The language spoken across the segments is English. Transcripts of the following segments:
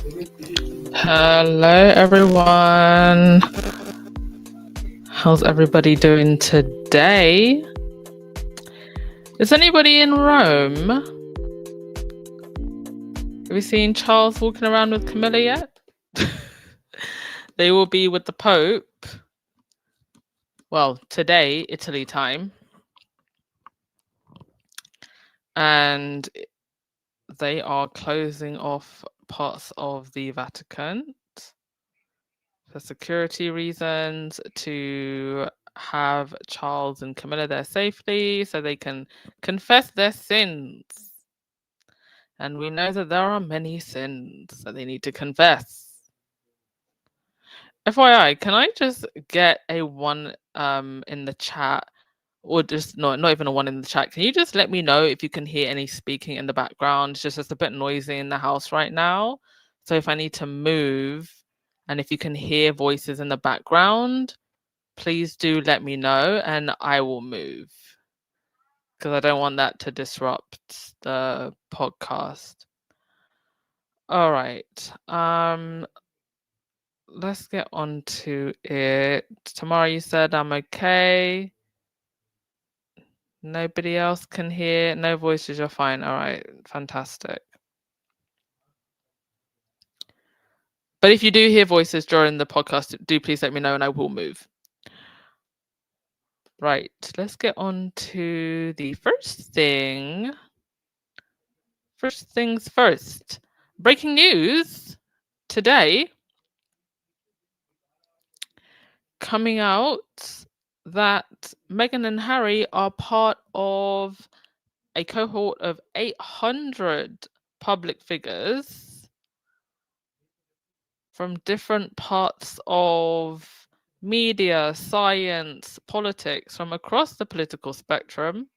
Hello, everyone. How's everybody doing today? Is anybody in Rome? Have you seen Charles walking around with Camilla yet? They will be with the Pope. Well, today, Italy time. And they are closing off parts of the Vatican for security reasons to have Charles and Camilla there safely so they can confess their sins. And we know that there are many sins that they need to confess. FYI, can I just get a one in the chat, or just not even a one in the chat? Can you just let me know if you can hear any speaking in the background? It's just a bit noisy in the house right now. So if I need to move, and if you can hear voices in the background, please do let me know and I will move, because I don't want that to disrupt the podcast. All right. Let's get on to it. Tamara, you said I'm okay. Nobody else can hear. No voices, you're fine. All right. Fantastic. But if you do hear voices during the podcast, do please let me know and I will move. Right. Let's get on to the first thing. First things first. Breaking news today. Coming out that Meghan and Harry are part of a cohort of 800 public figures from different parts of media, science, politics, from across the political spectrum,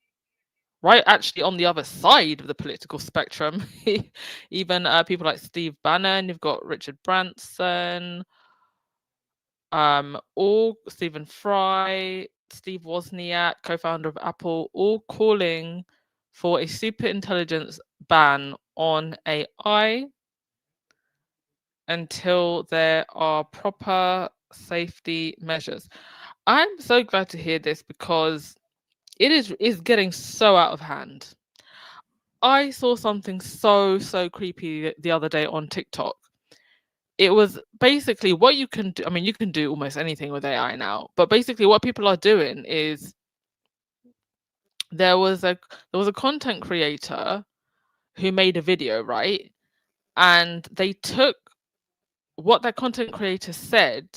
right actually on the other side of the political spectrum. Even people like Steve Bannon, you've got Richard Branson, all Stephen Fry, Steve Wozniak, co-founder of Apple, all calling for a super intelligence ban on AI until there are proper safety measures. I'm so glad to hear this because it is getting so out of hand. I saw something so creepy the other day on TikTok. It was basically what you can do. I mean, you can do almost anything with AI now, but basically what people are doing is there was a content creator who made a video, right? And they took what that content creator said,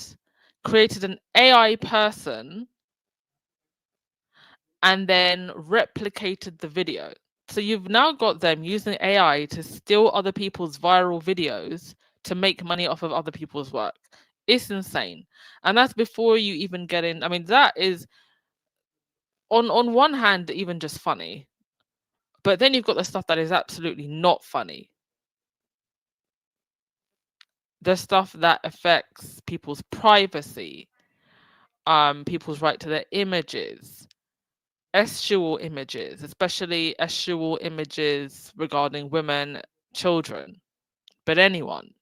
created an AI person, and then replicated the video. So you've now got them using AI to steal other people's viral videos to make money off of other people's work. It's insane. And that's before you even get in. I mean, that is on one hand even just funny. But then you've got the stuff that is absolutely not funny. The stuff that affects people's privacy, people's right to their images, sexual images, especially sexual images regarding women, children, but anyone,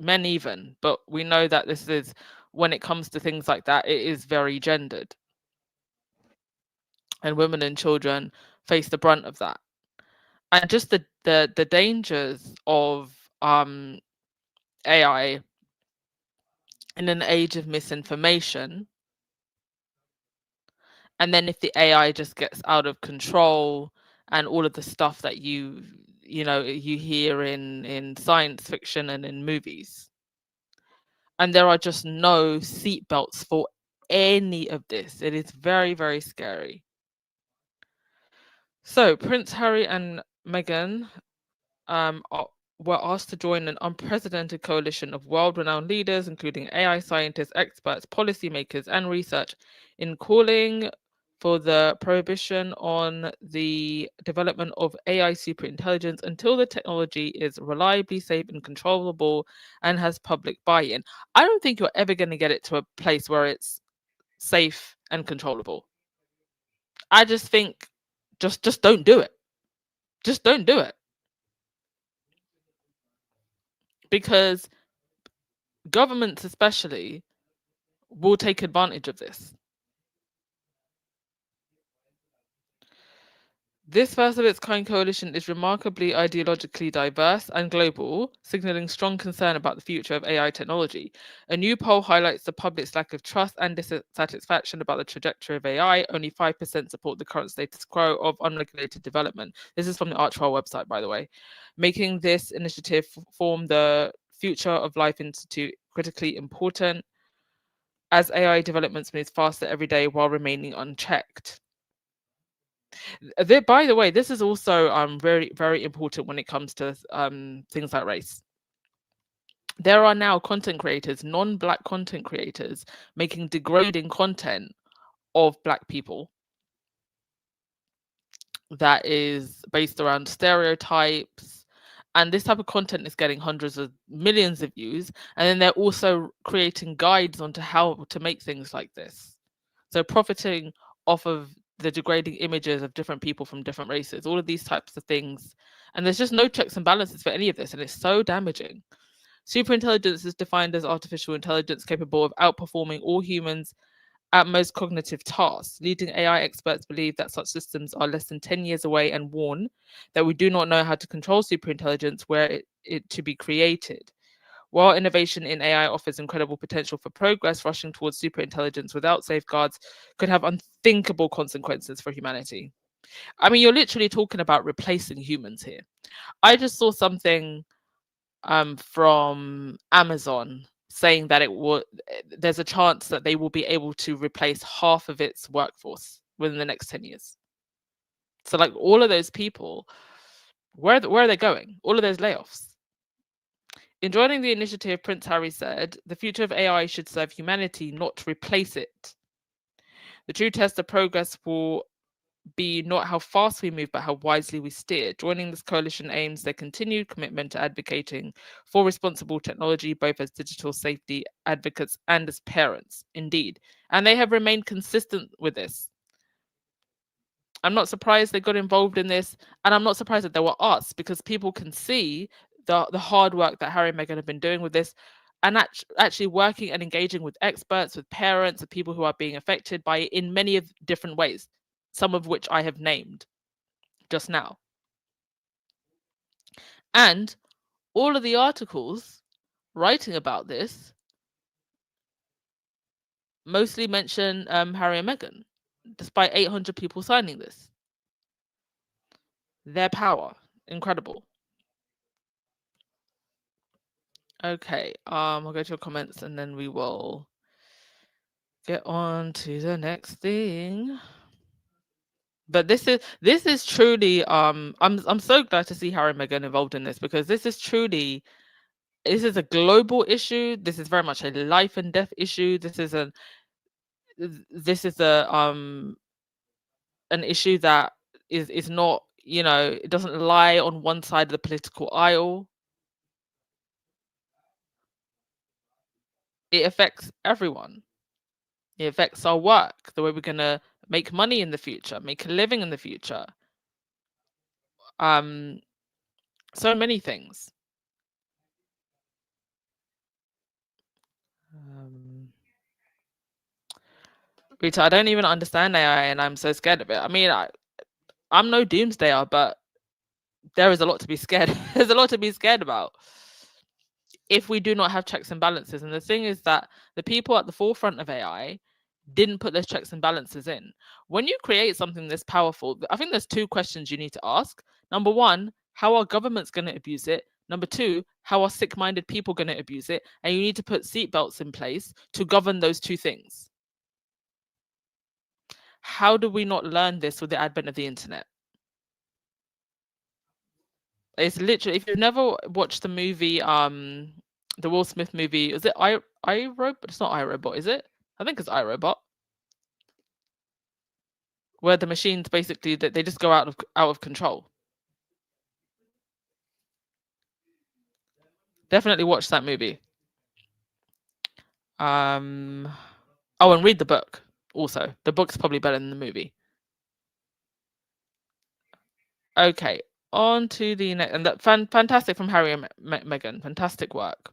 men even. But we know that this is, when it comes to things like that, it is very gendered. And women and children face the brunt of that. And just the dangers of AI in an age of misinformation. And then if the AI just gets out of control and all of the stuff that you hear in science fiction and in movies, and there are just no seatbelts for any of this, it is very, very scary. So Prince Harry and Meghan were asked to join an unprecedented coalition of world-renowned leaders, including AI scientists, experts, policymakers, and research, in calling for the prohibition on the development of AI superintelligence until the technology is reliably safe and controllable and has public buy-in. I don't think you're ever going to get it to a place where it's safe and controllable. I just think just don't do it. Just don't do it. because governments especially will take advantage of this. This first of its kind coalition is remarkably ideologically diverse and global, signaling strong concern about the future of AI technology. A new poll highlights the public's lack of trust and dissatisfaction about the trajectory of AI. Only 5% support the current status quo of unregulated development. This is from the Archwell website, by the way. Making this initiative form the Future of Life Institute critically important as AI developments moves faster every day while remaining unchecked. By the way, this is also very, very important when it comes to things like race. There are now content creators, non-Black content creators, making degrading content of Black people that is based around stereotypes. And this type of content is getting hundreds of millions of views. And then they're also creating guides onto how to make things like this. So profiting off of the degrading images of different people from different races, all of these types of things. And there's just no checks and balances for any of this. And it's so damaging. Superintelligence is defined as artificial intelligence capable of outperforming all humans at most cognitive tasks. Leading AI experts believe that such systems are less than 10 years away and warn that we do not know how to control superintelligence where it to be created. While innovation in AI offers incredible potential for progress, rushing towards superintelligence without safeguards could have unthinkable consequences for humanity. I mean, you're literally talking about replacing humans here. I just saw something from Amazon saying that there's a chance that they will be able to replace half of its workforce within the next 10 years. So like all of those people, where are they going? All of those layoffs. In joining the initiative, Prince Harry said, "The future of AI should serve humanity, not replace it. The true test of progress will be not how fast we move, but how wisely we steer." Joining this coalition aims their continued commitment to advocating for responsible technology, both as digital safety advocates and as parents. Indeed. And they have remained consistent with this. I'm not surprised they got involved in this, and I'm not surprised that they were asked, because people can see the hard work that Harry and Meghan have been doing with this, and actually working and engaging with experts, with parents, with people who are being affected by it in many of different ways, some of which I have named just now. And all of the articles writing about this mostly mention Harry and Meghan, despite 800 people signing this. Their power, incredible. Okay, I'll go to your comments and then we will get on to the next thing. But this is truly I'm so glad to see Harry and Meghan involved in this, because this is a global issue. This is very much a life and death issue. This is an issue that is not, it doesn't lie on one side of the political aisle. It affects everyone. It affects our work, the way we're gonna make money in the future, make a living in the future. So many things. Rita, I don't even understand AI, and I'm so scared of it. I mean, I'm no doomsdayer, but there is a lot to be scared. There's a lot to be scared about if we do not have checks and balances. And the thing is that the people at the forefront of AI didn't put those checks and balances in. When you create something this powerful, I think there's two questions you need to ask. Number one, how are governments going to abuse it? Number two, how are sick-minded people going to abuse it? And you need to put seatbelts in place to govern those two things. How do we not learn this with the advent of the internet? It's literally, if you've never watched the movie, the Will Smith movie, is it iRobot? It's not iRobot, is it? I think it's iRobot. Where the machines basically they just go out of control. Definitely watch that movie. Oh, and read the book also. The book's probably better than the movie. Okay, On to the next, and that fantastic from Harry and Meghan. Fantastic work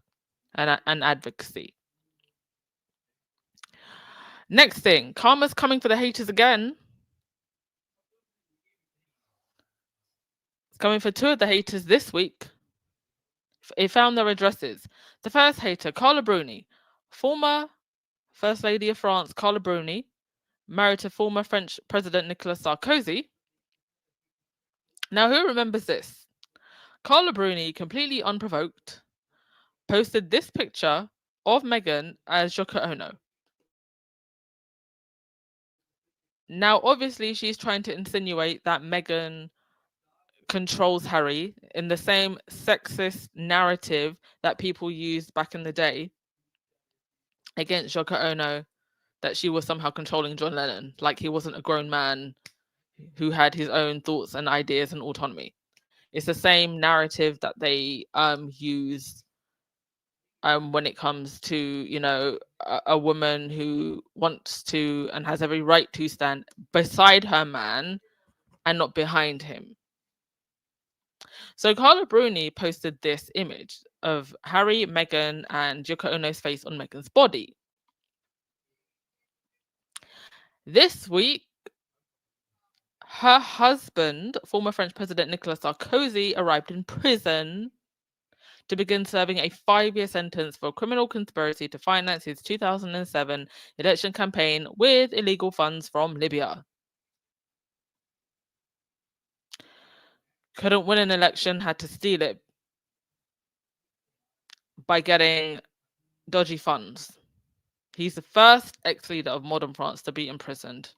and advocacy. Next thing, karma's coming for the haters again. It's coming for two of the haters this week. They found their addresses. The first hater, Carla Bruni, former First Lady of France, Carla Bruni, married to former French President Nicolas Sarkozy. Now, who remembers this? Carla Bruni, completely unprovoked, posted this picture of Meghan as Yoko Ono. Now, obviously, she's trying to insinuate that Meghan controls Harry in the same sexist narrative that people used back in the day against Yoko Ono, that she was somehow controlling John Lennon, like he wasn't a grown man who had his own thoughts and ideas and autonomy. It's the same narrative that they use when it comes to, you know, a woman who wants to and has every right to stand beside her man and not behind him. So Carla Bruni posted this image of Harry, Meghan, and Yoko Ono's face on Meghan's body. This week, her husband, former French President Nicolas Sarkozy, arrived in prison to begin serving a 5-year sentence for a criminal conspiracy to finance his 2007 election campaign with illegal funds from Libya. Couldn't win an election, had to steal it by getting dodgy funds. He's the first ex-leader of modern France to be imprisoned.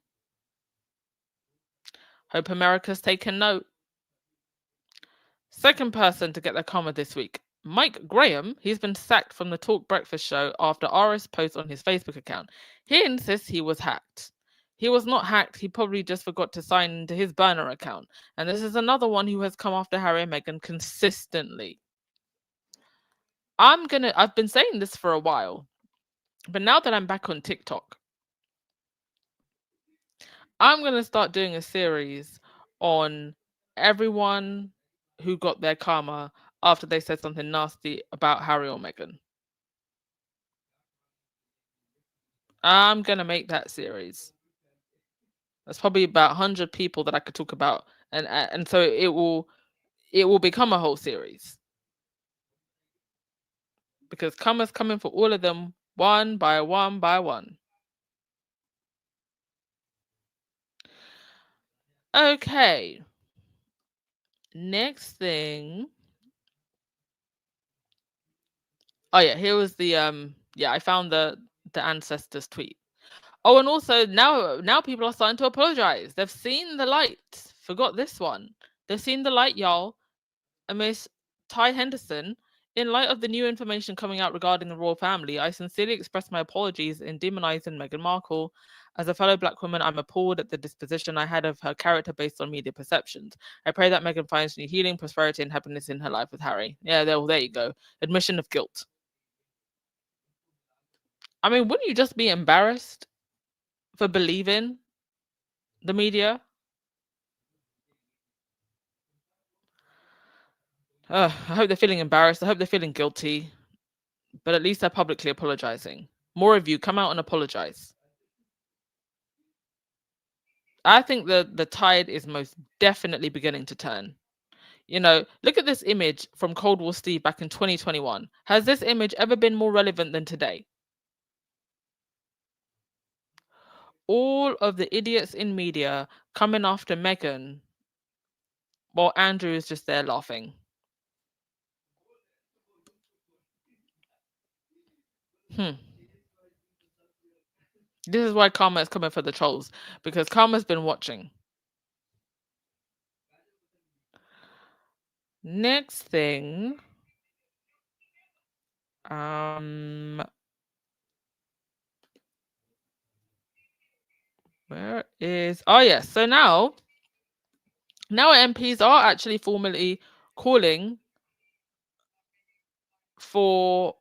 Hope America's taken note. Second person to get their karma this week, Mike Graham. He's been sacked from the Talk Breakfast show after RS post on his Facebook account. He insists he was hacked. He was not hacked. He probably just forgot to sign into his burner account. And this is another one who has come after Harry and Meghan consistently. I've been saying this for a while, but now that I'm back on TikTok, I'm going to start doing a series on everyone who got their karma after they said something nasty about Harry or Meghan. I'm going to make that series. That's probably about 100 people that I could talk about, and so it will become a whole series. Because karma's coming for all of them, one by one by one. Okay. Next thing. Oh yeah, here was the I found the ancestors tweet. Oh, and also now people are starting to apologize. They've seen the light. Forgot this one. They've seen the light, y'all. And Miss Ty Henderson, in light of the new information coming out regarding the royal family, I sincerely express my apologies in demonizing Meghan Markle. As a fellow black woman, I'm appalled at the disposition I had of her character based on media perceptions. I pray that Meghan finds new healing, prosperity, and happiness in her life with Harry. Yeah, there you go. Admission of guilt. I mean, wouldn't you just be embarrassed for believing the media? I hope they're feeling embarrassed. I hope they're feeling guilty. But at least they're publicly apologizing. More of you, come out and apologize. I think the tide is most definitely beginning to turn. You know, look at this image from Cold War Steve back in 2021. Has this image ever been more relevant than today? All of the idiots in media coming after Meghan while Andrew is just there laughing. This is why karma is coming for the trolls, because karma's been watching. Next thing, where is? Oh yes. So now MPs are actually formally calling for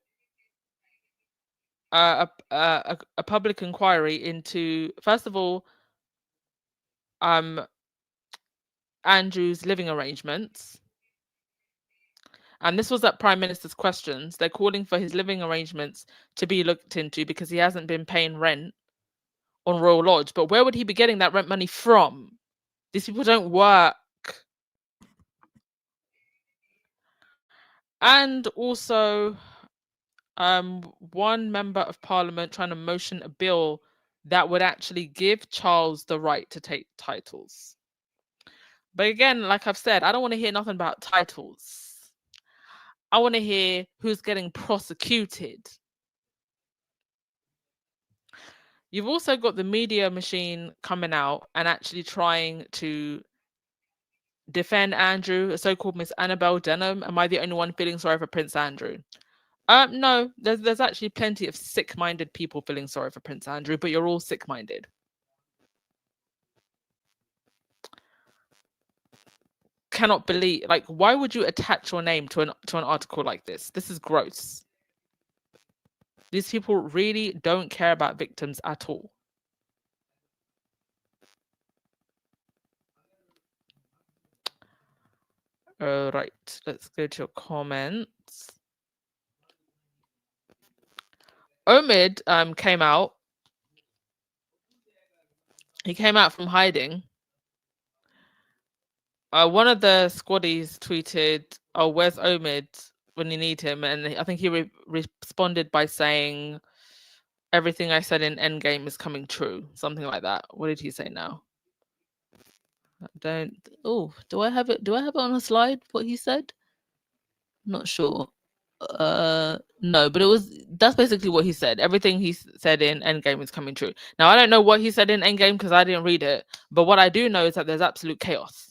a public inquiry into, first of all, Andrew's living arrangements. And this was at Prime Minister's questions. They're calling for his living arrangements to be looked into because he hasn't been paying rent on Royal Lodge. But where would he be getting that rent money from? These people don't work. And also, one member of Parliament trying to motion a bill that would actually give Charles the right to take titles. But again, like I've said, I don't want to hear nothing about titles. I want to hear who's getting prosecuted. You've also got the media machine coming out and actually trying to defend Andrew, a so-called Miss Annabelle Denham. Am I the only one feeling sorry for Prince Andrew? No, there's actually plenty of sick-minded people feeling sorry for Prince Andrew, but you're all sick-minded. Cannot believe, like, why would you attach your name to an article like this? This is gross. These people really don't care about victims at all. Right, let's go to your comments. Omid came out. He came out from hiding. One of the squaddies tweeted, "Oh, where's Omid when you need him?" And I think he responded by saying, "Everything I said in Endgame is coming true." Something like that. What did he say now? Oh, do I have it on a slide, what he said? Not sure. No, but that's basically what he said. Everything he said in Endgame is coming true. Now, I don't know what he said in Endgame because I didn't read it, but what I do know is that there's absolute chaos.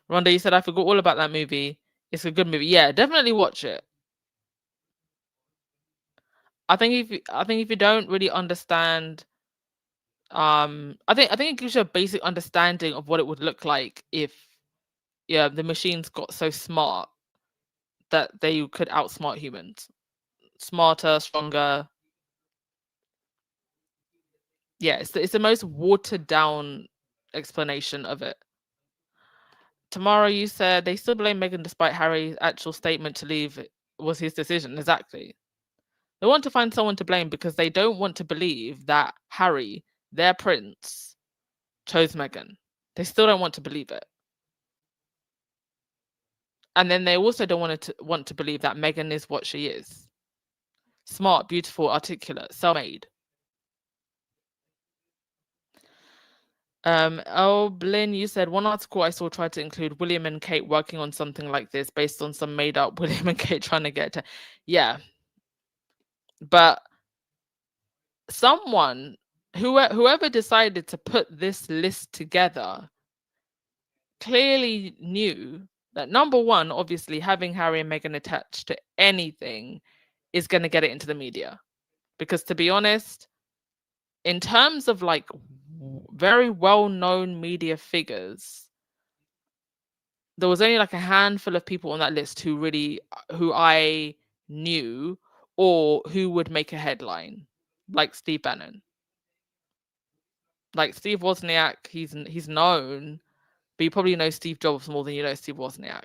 Rhonda, you said I forgot all about that movie. It's a good movie. Yeah, definitely watch it. I think if you don't really understand, I think it gives you a basic understanding of what it would look like if the machines got so smart that they could outsmart humans. Smarter, stronger. Yeah, it's the most watered down explanation of it. Tamara, you said they still blame Meghan despite Harry's actual statement to leave was his decision. Exactly. They want to find someone to blame because they don't want to believe that Harry, their prince, chose Meghan. They still don't want to believe it. And then they also don't want to believe that Meghan is what she is. Smart, beautiful, articulate, self-made. Blyn, you said one article I saw tried to include William and Kate working on something like this based on some made up William and Kate trying to get to. Yeah. But someone, whoever decided to put this list together, clearly knew that number one, obviously, having Harry and Meghan attached to anything is going to get it into the media. Because to be honest, in terms of like very well-known media figures, there was only like a handful of people on that list who I knew or who would make a headline, like Steve Bannon. Like Steve Wozniak, he's known, but you probably know Steve Jobs more than you know Steve Wozniak.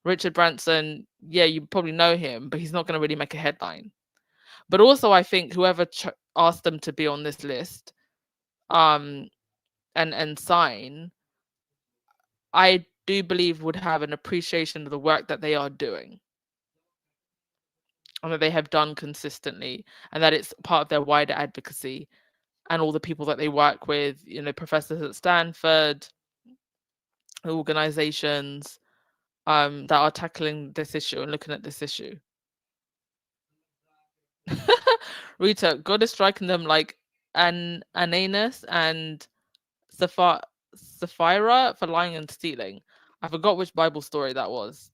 Richard Branson, yeah, you probably know him, but he's not going to really make a headline. But also, I think whoever asked them to be on this list, and sign, I do believe would have an appreciation of the work that they are doing, and that they have done consistently, and that it's part of their wider advocacy, and all the people that they work with, professors at Stanford, organizations that are tackling this issue and looking at this issue. Rita, God is striking them like Ananus and Sapphira for lying and stealing. I forgot which Bible story that was.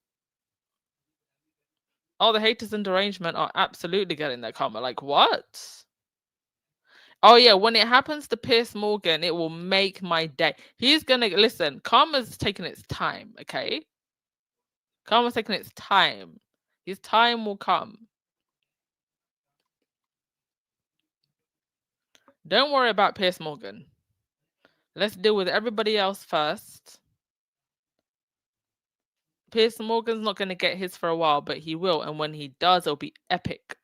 Oh, the haters and derangement are absolutely getting their karma. Like, what? Oh, yeah, when it happens to Piers Morgan, it will make my day. He's going to, listen, karma's taking its time, okay? Karma's taking its time. His time will come. Don't worry about Piers Morgan. Let's deal with everybody else first. Piers Morgan's not going to get his for a while, but he will. And when he does, it'll be epic.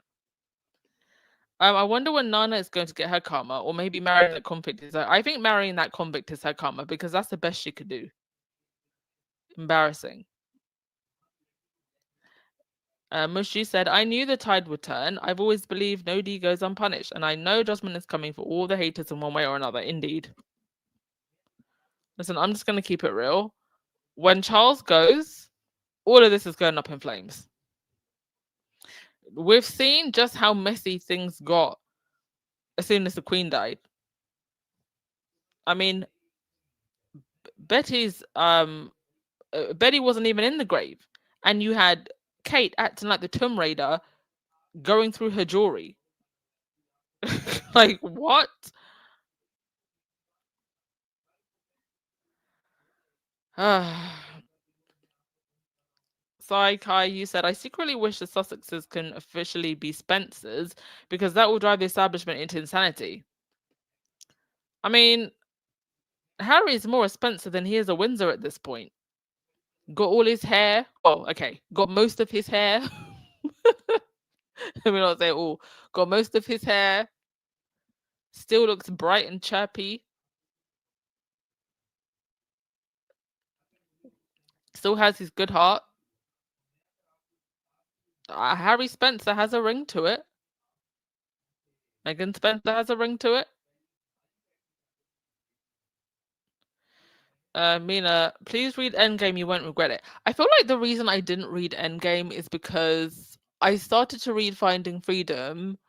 I wonder when Nana is going to get her karma, or maybe marrying that convict is her. I think marrying that convict is her karma because that's the best she could do. Embarrassing. Mushi said, I knew the tide would turn. I've always believed no deed goes unpunished, and I know judgment is coming for all the haters in one way or another. Indeed. Listen, I'm just going to keep it real. When Charles goes, all of this is going up in flames. We've seen just how messy things got as soon as the Queen died. I mean, Betty wasn't even in the grave, and you had Kate acting like the Tomb Raider, going through her jewelry. Like what? Sai Kai, you said, I secretly wish the Sussexes can officially be Spencers because that will drive the establishment into insanity. I mean, Harry is more a Spencer than he is a Windsor at this point. Got all his hair. Oh, okay. Got most of his hair. Let me not say all. Got most of his hair. Still looks bright and chirpy. Still has his good heart. Harry Spencer has a ring to it. Meghan Spencer has a ring to it. Mina, please read Endgame. You won't regret it. I feel like the reason I didn't read Endgame is because I started to read Finding Freedom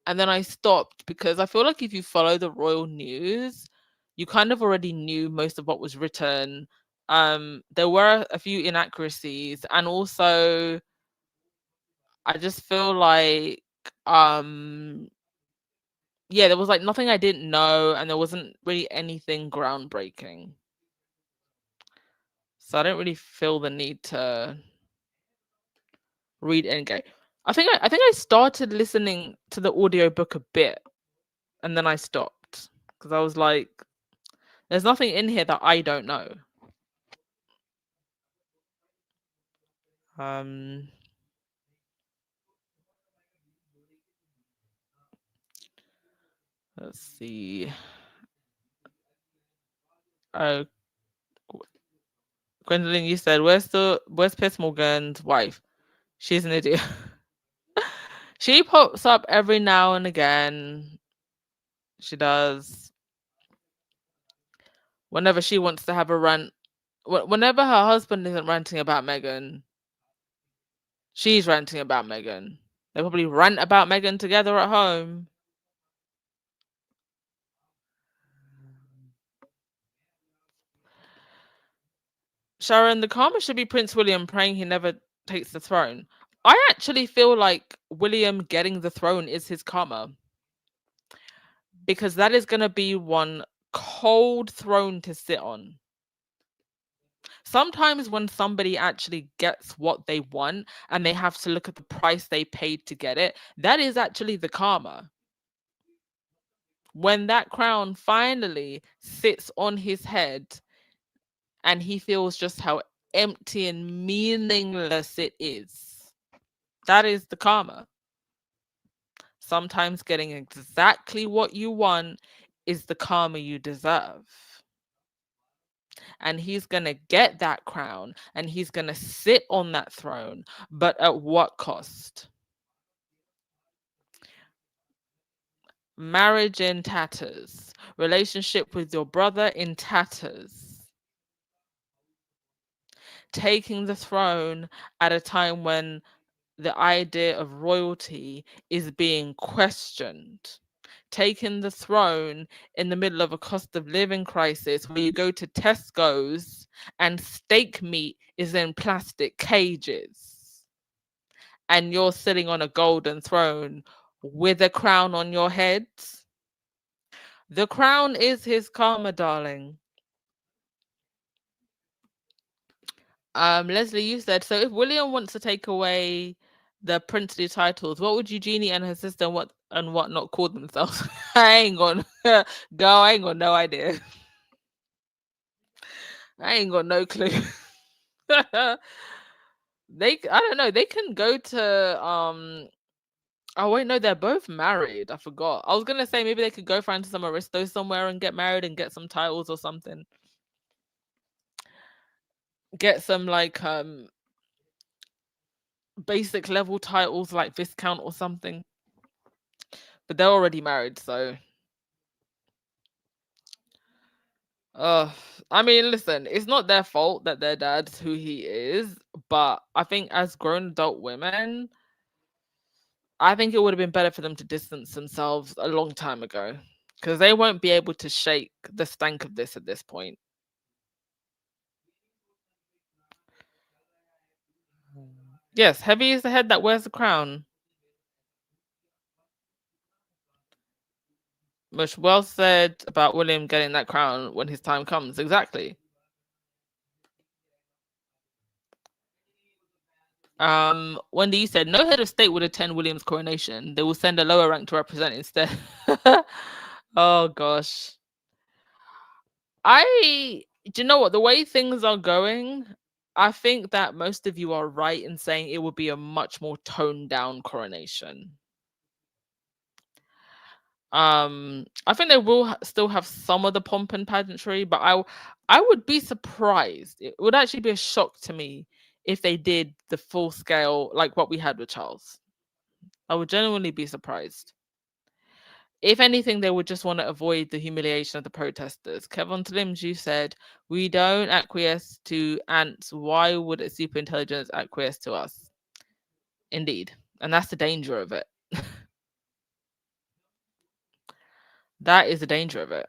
and then I stopped because I feel like if you follow the royal news, you kind of already knew most of what was written. There were a few inaccuracies, and also I just feel like yeah, there was like nothing I didn't know, and there wasn't really anything groundbreaking. So I don't really feel the need to read Endgame. I think I started listening to the audiobook a bit and then I stopped because I was like, there's nothing in here that I don't know. Let's see. Gwendolyn, you said, where's Piers Morgan's wife? She's an idiot. She pops up every now and again. She does. Whenever she wants to have a rant. Whenever her husband isn't ranting about Meghan, she's ranting about Meghan. They probably rant about Meghan together at home. Sharon, the karma should be Prince William praying he never takes the throne. I actually feel like William getting the throne is his karma. Because that is going to be one cold throne to sit on. Sometimes when somebody actually gets what they want and they have to look at the price they paid to get it, that is actually the karma. When that crown finally sits on his head and he feels just how empty and meaningless it is, that is the karma. Sometimes getting exactly what you want is the karma you deserve. And he's going to get that crown and he's going to sit on that throne, but at what cost? Marriage in tatters, relationship with your brother in tatters, taking the throne at a time when the idea of royalty is being questioned, taking the throne in the middle of a cost of living crisis where you go to Tesco's and steak meat is in plastic cages and you're sitting on a golden throne with a crown on your head. The crown is his karma, darling. Leslie, you said, so if William wants to take away the princely titles, what would Eugenie and her sister and what not call themselves? I ain't gonna go. I ain't got no idea. I ain't got no clue. I don't know. They can go to Oh wait, no, they're both married. I forgot. I was gonna say maybe they could go find some aristos somewhere and get married and get some titles or something. Get some like basic level titles like Viscount or something. But they're already married, so uh I mean, listen, it's not their fault that their dad's who he is, but I think as grown adult women, I think it would have been better for them to distance themselves a long time ago. Because they won't be able to shake the stank of this at this point. Yes, heavy is the head that wears the crown. Much well said about William getting that crown when his time comes. Exactly. Wendy said no head of state would attend William's coronation. They will send a lower rank to represent instead. Oh gosh. Do you know what? The way things are going, I think that most of you are right in saying it would be a much more toned down coronation. I think they will still have some of the pomp and pageantry, but I would be surprised. It would actually be a shock to me if they did the full scale like what we had with Charles. I would genuinely be surprised. If anything, they would just want to avoid the humiliation of the protesters. Kevin Slims, you said, we don't acquiesce to ants. Why would a super intelligence acquiesce to us? Indeed. And that's the danger of it. That is the danger of it.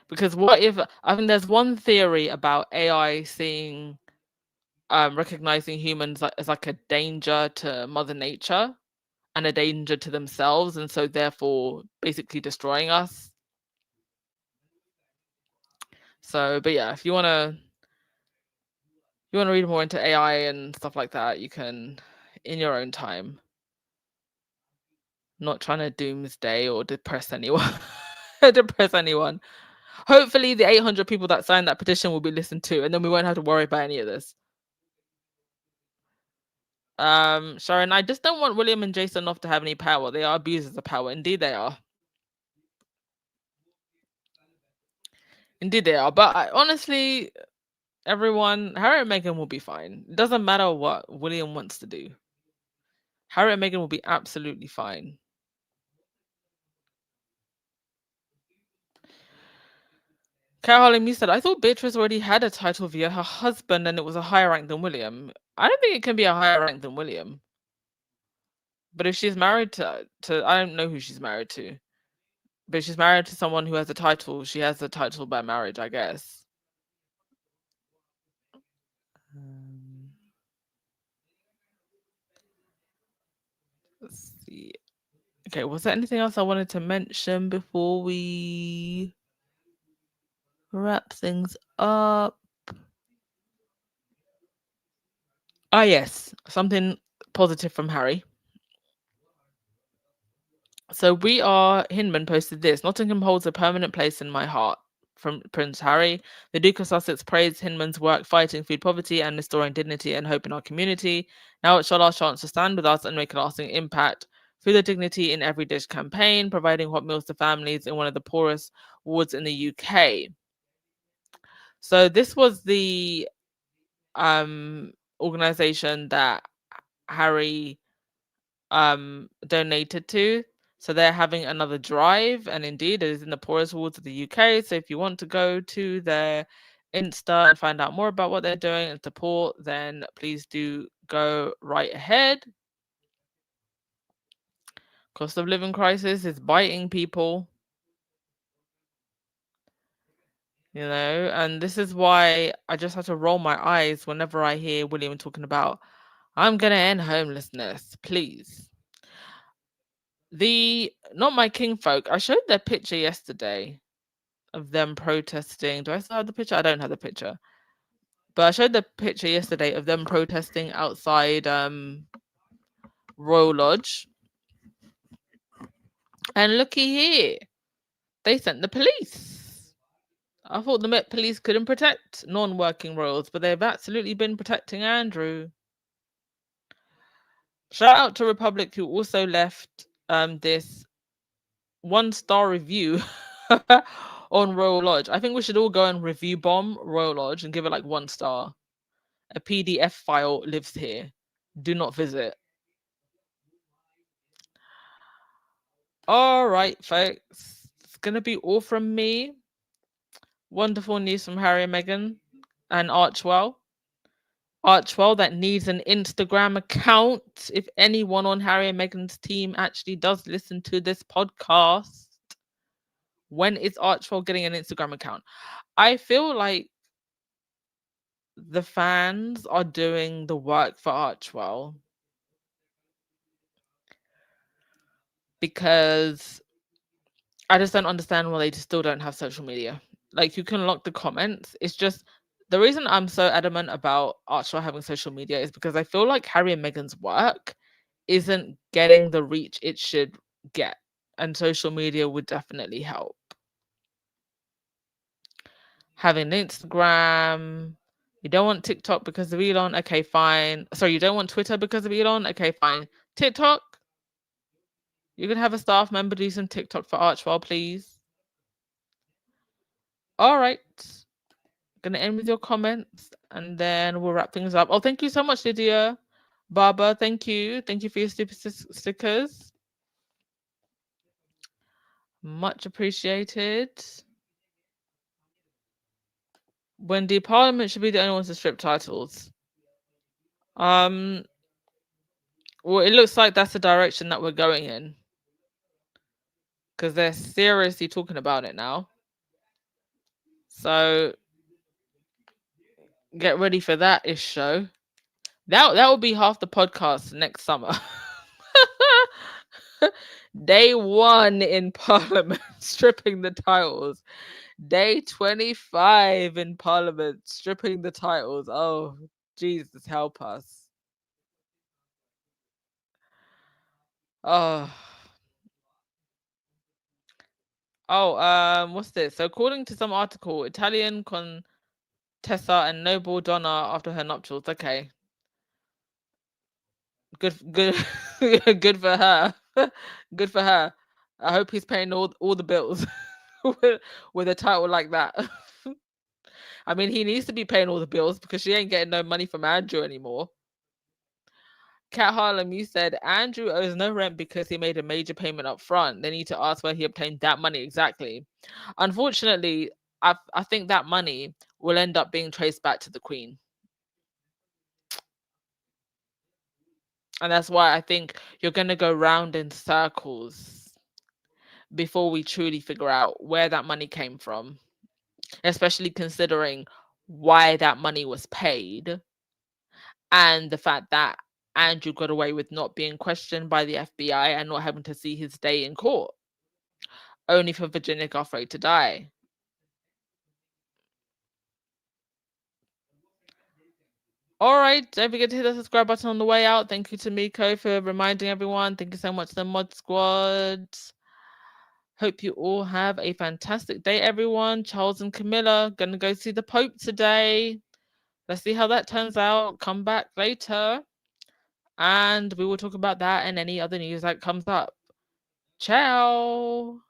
Because what if, I mean, there's one theory about AI seeing, recognizing humans as like a danger to Mother Nature and a danger to themselves, and so therefore basically destroying us. So, but yeah, if you wanna read more into AI and stuff like that, you can in your own time. Not trying to doomsday or depress anyone. Depress anyone. Hopefully the 800 people that signed that petition will be listened to, and then we won't have to worry about any of this. Sharon, I just don't want William and Jason off to have any power. They are abusers of power. Indeed they are. Indeed they are. But honestly, everyone, Harry and Meghan will be fine. It doesn't matter what William wants to do. Harry and Meghan will be absolutely fine. Caroline, you said, I thought Beatrice already had a title via her husband and it was a higher rank than William. I don't think it can be a higher rank than William. But if she's married to I don't know who she's married to. But if she's married to someone who has a title, she has the title by marriage, I guess. Let's see. Okay, was there anything else I wanted to mention before we wrap things up? Ah, yes, something positive from Harry. So Hinman posted this. Nottingham holds a permanent place in my heart. From Prince Harry. The Duke of Sussex praised Hinman's work fighting food poverty and restoring dignity and hope in our community. Now it's our chance to stand with us and make a lasting impact. Through the Dignity in Every Dish campaign, providing hot meals to families in one of the poorest wards in the UK. So this was the organization that Harry donated to. So they're having another drive, and indeed it is in the poorest wards of the UK. So if you want to go to their Insta and find out more about what they're doing and support, then please do go right ahead. Cost of living crisis is biting people. You know, and this is why I just have to roll my eyes whenever I hear William talking about, I'm going to end homelessness, please. Not My King folk, I showed their picture yesterday of them protesting. Do I still have the picture? I don't have the picture. But I showed the picture yesterday of them protesting outside Royal Lodge. And looky here, they sent the police. I thought the Met Police couldn't protect non-working royals, but they've absolutely been protecting Andrew. Shout out to Republic, who also left this 1-star review on Royal Lodge. I think we should all go and review bomb Royal Lodge and give it like 1 star. A PDF file lives here. Do not visit. All right, folks. It's going to be all from me. Wonderful news from Harry and Meghan and Archwell. Archwell that needs an Instagram account. If anyone on Harry and Meghan's team actually does listen to this podcast, when is Archwell getting an Instagram account? I feel like the fans are doing the work for Archwell, because I just don't understand why they just still don't have social media. Like, you can lock the comments. It's just the reason I'm so adamant about Archwell having social media is because I feel like Harry and Meghan's work isn't getting the reach it should get, and social media would definitely help. Having Instagram, you don't want TikTok because of Elon, okay, fine. Sorry, you don't want Twitter because of Elon, okay, fine. TikTok, you could have a staff member do some TikTok for Archwell, please. All right. Gonna end with your comments and then we'll wrap things up. Oh, thank you so much, Lydia. Barbara, thank you. Thank you for your super stickers. Much appreciated. Wendy, Parliament should be the only ones to strip titles. Well, it looks like that's the direction that we're going in, because they're seriously talking about it now. So get ready for that ish show. That will be half the podcast next summer. Day 1 in Parliament, stripping the titles. Day 25 in Parliament, stripping the titles. Oh, Jesus, help us. Oh. What's this? So, according to some article, Italian Contessa and noble Donna after her nuptials. Okay. Good, good for her. Good for her. I hope he's paying all the bills with a title like that. I mean, he needs to be paying all the bills because she ain't getting no money from Andrew anymore. Kat Harlem, you said Andrew owes no rent because he made a major payment up front. They need to ask where he obtained that money exactly. Unfortunately, I think that money will end up being traced back to the Queen. And that's why I think you're going to go round in circles before we truly figure out where that money came from, especially considering why that money was paid and the fact that Andrew got away with not being questioned by the FBI and not having to see his day in court, only for Virginia Giuffre to die. All right, don't forget to hit the subscribe button on the way out. Thank you to Miko for reminding everyone. Thank you so much to the Mod Squad. Hope you all have a fantastic day, everyone. Charles and Camilla gonna go see the Pope today. Let's see how that turns out. Come back later, and we will talk about that and any other news that comes up. Ciao.